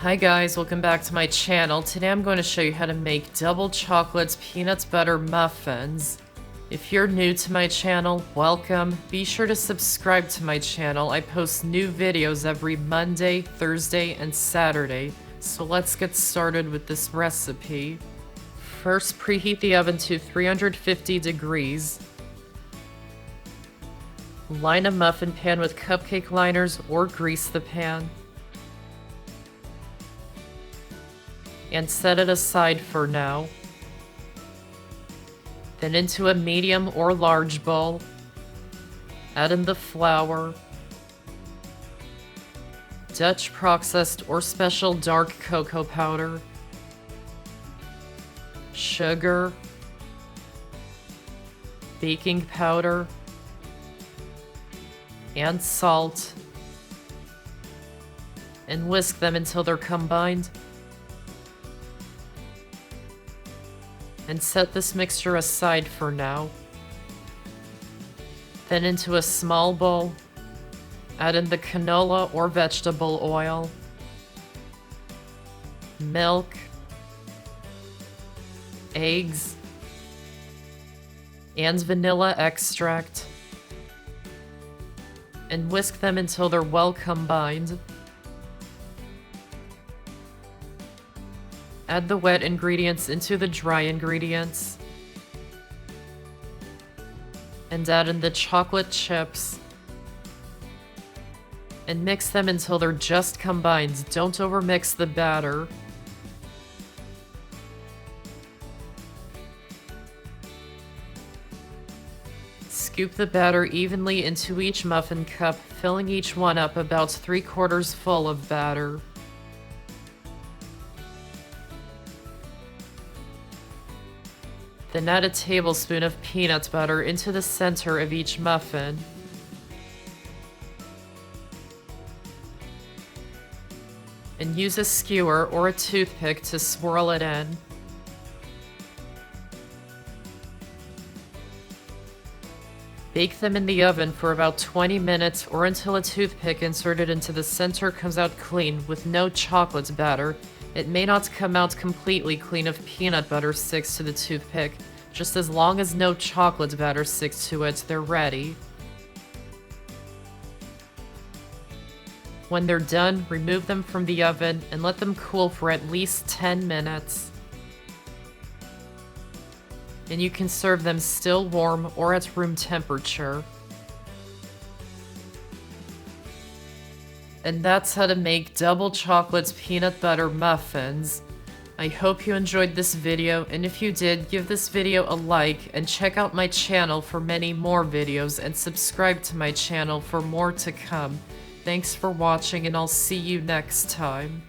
Hi guys, welcome back to my channel. Today I'm going to show you how to make double chocolate peanut butter muffins. If you're new to my channel, welcome. Be sure to subscribe to my channel. I post new videos every Monday, Thursday, and Saturday. So let's get started with this recipe. First, preheat the oven to 350 degrees. Line a muffin pan with cupcake liners or grease the pan. And set it aside for now. Then into a medium or large bowl, add in the flour, Dutch processed or special dark cocoa powder, sugar, baking powder, and salt, and whisk them until they're combined. And set this mixture aside for now. Then into a small bowl, add in the canola or vegetable oil, milk, eggs, and vanilla extract, and whisk them until they're well combined. Add the wet ingredients into the dry ingredients. And add in the chocolate chips. And mix them until they're just combined. Don't overmix the batter. Scoop the batter evenly into each muffin cup, filling each one up about 3/4 full of batter. Then add a tablespoon of peanut butter into the center of each muffin. And use a skewer or a toothpick to swirl it in. Bake them in the oven for about 20 minutes or until a toothpick inserted into the center comes out clean with no chocolate batter. It may not come out completely clean if peanut butter sticks to the toothpick. Just as long as no chocolate batter sticks to it, they're ready. When they're done, remove them from the oven and let them cool for at least 10 minutes. And you can serve them still warm or at room temperature. And that's how to make double chocolate peanut butter muffins. I hope you enjoyed this video, and if you did, give this video a like and check out my channel for many more videos and subscribe to my channel for more to come. Thanks for watching, and I'll see you next time.